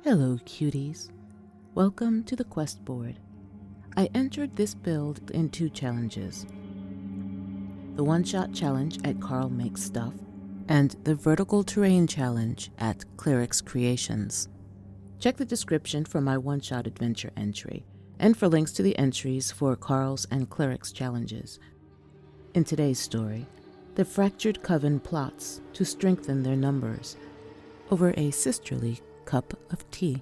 Hello, cuties. Welcome to the QuestBoard. I entered this build in 2 challenges. The one-shot challenge at Carl Makes Stuff, and the vertical terrain challenge at Clericscreations. Check the description for my one-shot adventure entry, and for links to the entries for Carl's and Clerics challenges. In today's story, the fractured coven plots to strengthen their numbers over a sisterly cup of tea.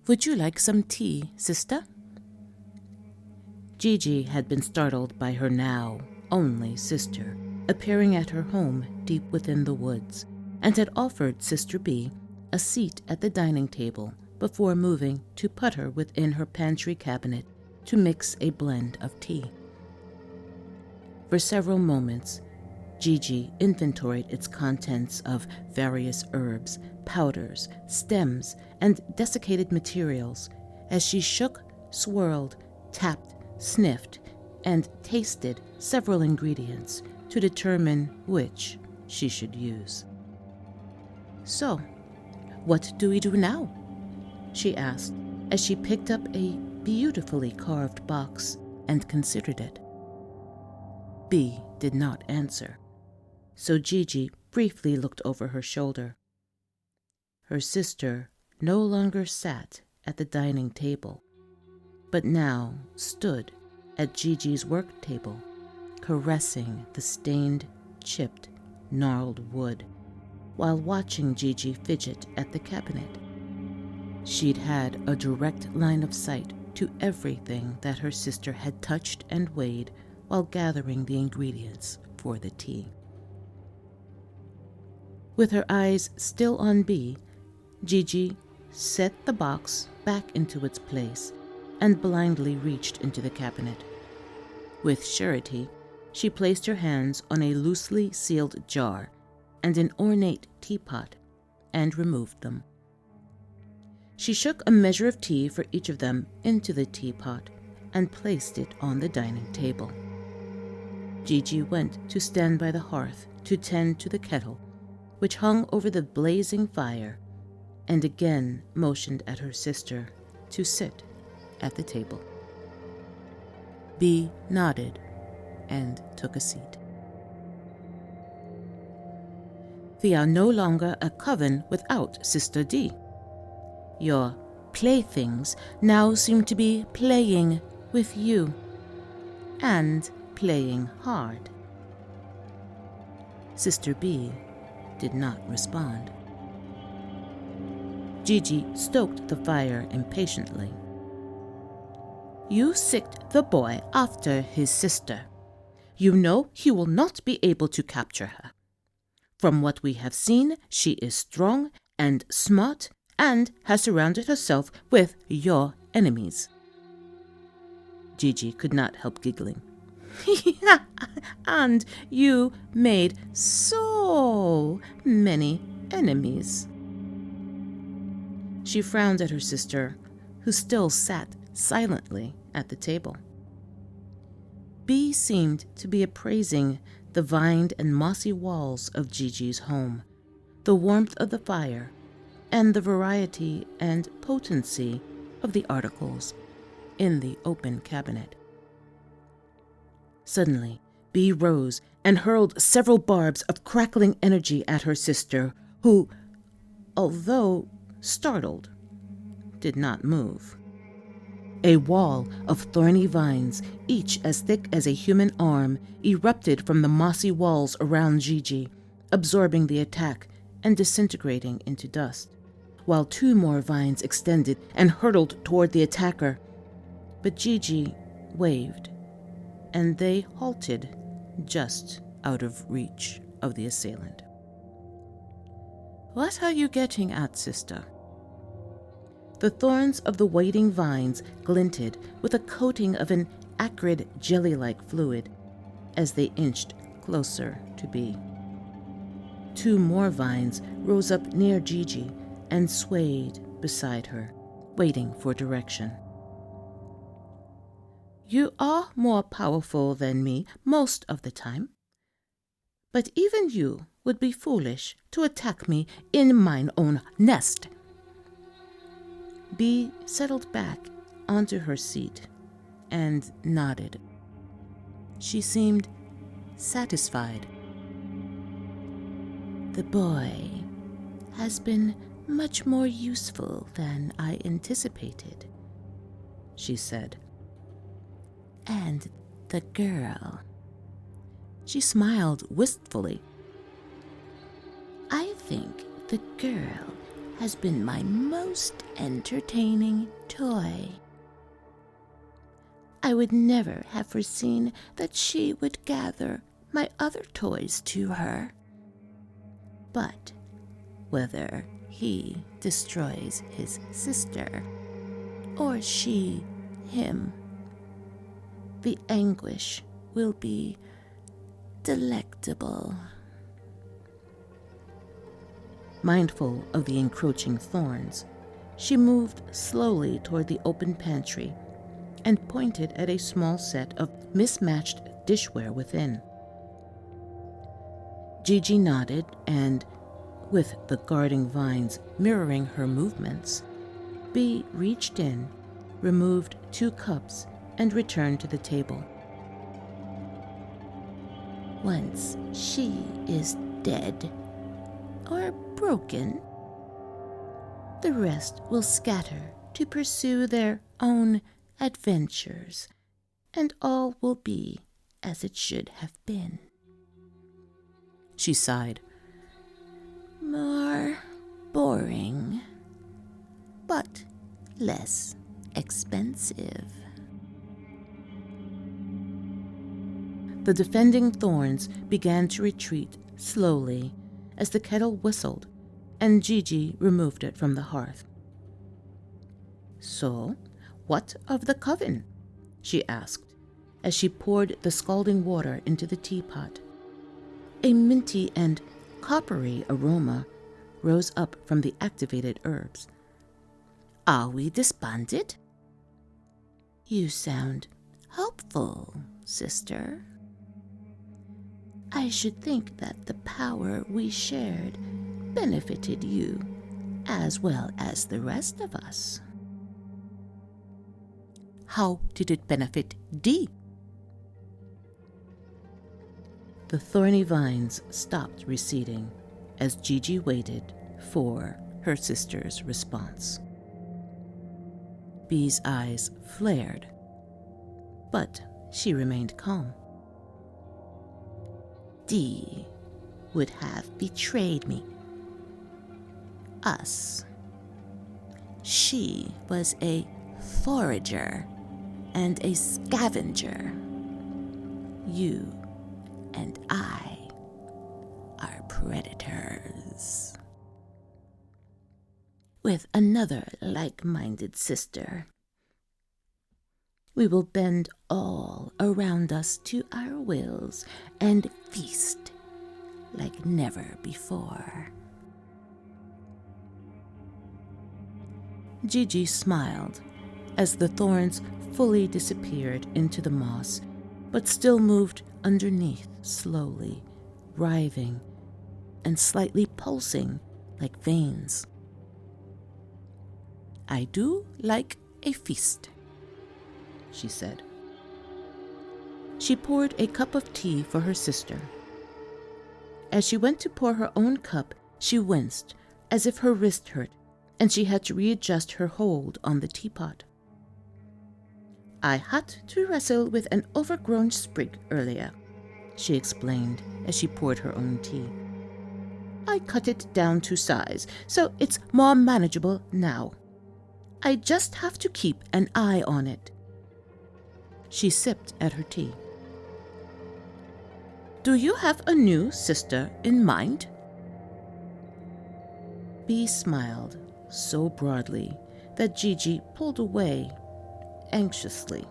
Would you like some tea, sister? Gigi had been startled by her now only sister appearing at her home deep within the woods, and had offered Sister B a seat at the dining table before moving to putter within her pantry cabinet to mix a blend of tea. For several moments, Gigi inventoried its contents of various herbs, powders, stems, and desiccated materials as she shook, swirled, tapped, sniffed, and tasted several ingredients to determine which she should use. "So, what do we do now?" she asked as she picked up a beautifully carved box and considered it. B did not answer, so Gigi briefly looked over her shoulder. Her sister no longer sat at the dining table, but now stood at Gigi's work table, caressing the stained, chipped, gnarled wood, while watching Gigi fidget at the cabinet. She'd had a direct line of sight to everything that her sister had touched and weighed while gathering the ingredients for the tea. With her eyes still on B, Gigi set the box back into its place and blindly reached into the cabinet. With surety, she placed her hands on a loosely sealed jar and an ornate teapot and removed them. She shook a measure of tea for each of them into the teapot and placed it on the dining table. Gigi went to stand by the hearth to tend to the kettle, which hung over the blazing fire, and again motioned at her sister to sit at the table. B nodded and took a seat. "We are no longer a coven without Sister D. Your playthings now seem to be playing with you, and playing hard." Sister B did not respond. Gigi stoked the fire impatiently. "You sicked the boy after his sister. You know he will not be able to capture her. From what we have seen, she is strong and smart and has surrounded herself with your enemies." Gigi could not help giggling. "And you made so many enemies." She frowned at her sister, who still sat silently at the table. B seemed to be appraising the vined and mossy walls of Gigi's home, the warmth of the fire, and the variety and potency of the articles in the open cabinet. Suddenly, B rose and hurled several barbs of crackling energy at her sister, who, although startled, did not move. A wall of thorny vines, each as thick as a human arm, erupted from the mossy walls around Gigi, absorbing the attack and disintegrating into dust, while 2 more vines extended and hurtled toward the attacker. But Gigi waved, and they halted just out of reach of the assailant. "What are you getting at, sister?" The thorns of the waiting vines glinted with a coating of an acrid jelly-like fluid as they inched closer to B. 2 more vines rose up near Gigi and swayed beside her, waiting for direction. "You are more powerful than me most of the time, but even you would be foolish to attack me in mine own nest." Bee settled back onto her seat and nodded. She seemed satisfied. "The boy has been much more useful than I anticipated," she said. "And the girl." She smiled wistfully. "I think the girl has been my most entertaining toy. I would never have foreseen that she would gather my other toys to her. But whether he destroys his sister, or she him, the anguish will be delectable." Mindful of the encroaching thorns, she moved slowly toward the open pantry and pointed at a small set of mismatched dishware within. Gigi nodded and, with the guarding vines mirroring her movements, Bee reached in, removed 2 cups, and returned to the table. "Once she is dead or broken, the rest will scatter to pursue their own adventures, and all will be as it should have been." She sighed. "More boring, but less expensive." The defending thorns began to retreat slowly as the kettle whistled and Gigi removed it from the hearth. "So, what of the coven?" she asked as she poured the scalding water into the teapot. A minty and coppery aroma rose up from the activated herbs. "Are we disbanded?" "You sound hopeful, sister." "I should think that the power we shared benefited you as well as the rest of us." "How did it benefit Dee?" The thorny vines stopped receding as Gigi waited for her sister's response. Bee's eyes flared, but she remained calm. "Dee would have betrayed me. Us. She was a forager and a scavenger. You and I are predators. With another like-minded sister, we will bend all around us to our wills and feast like never before." Gigi smiled as the thorns fully disappeared into the moss, but still moved underneath slowly, writhing and slightly pulsing like veins. "I do like a feast," she said. She poured a cup of tea for her sister. As she went to pour her own cup, she winced as if her wrist hurt, and she had to readjust her hold on the teapot. "I had to wrestle with an overgrown sprig earlier," she explained as she poured her own tea. "I cut it down to size, so it's more manageable now. I just have to keep an eye on it." She sipped at her tea. "Do you have a new sister in mind?" Bee smiled so broadly that Gigi pulled away anxiously.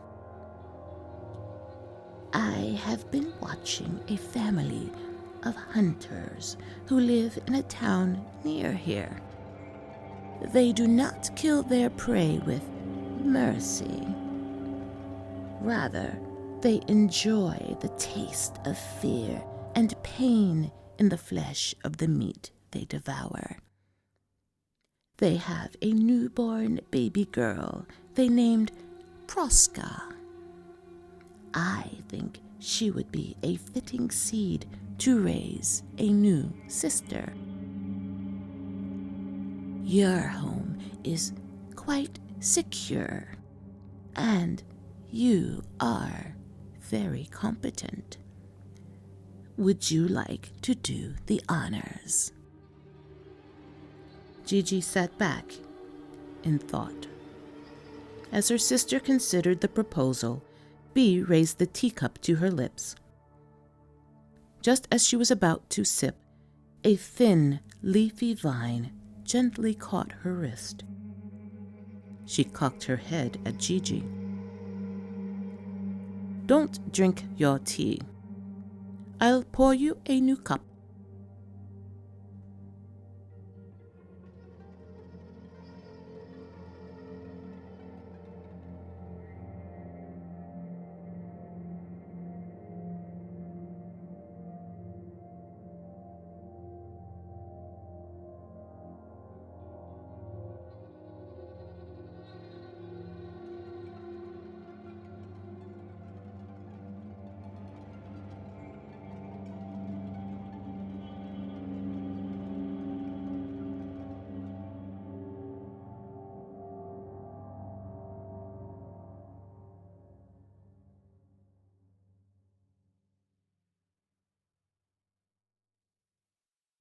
"I have been watching a family of hunters who live in a town near here. They do not kill their prey with mercy. Rather, they enjoy the taste of fear and pain in the flesh of the meat they devour. They have a newborn baby girl they named Proska. I think she would be a fitting seed to raise a new sister. Your home is quite secure, and you are very competent. Would you like to do the honors? Gigi sat back in thought. As her sister considered the proposal, Bee raised the teacup to her lips. Just as she was about to sip, a thin, leafy vine gently caught her wrist. She cocked her head at Gigi. Don't drink your tea. I'll pour you a new cup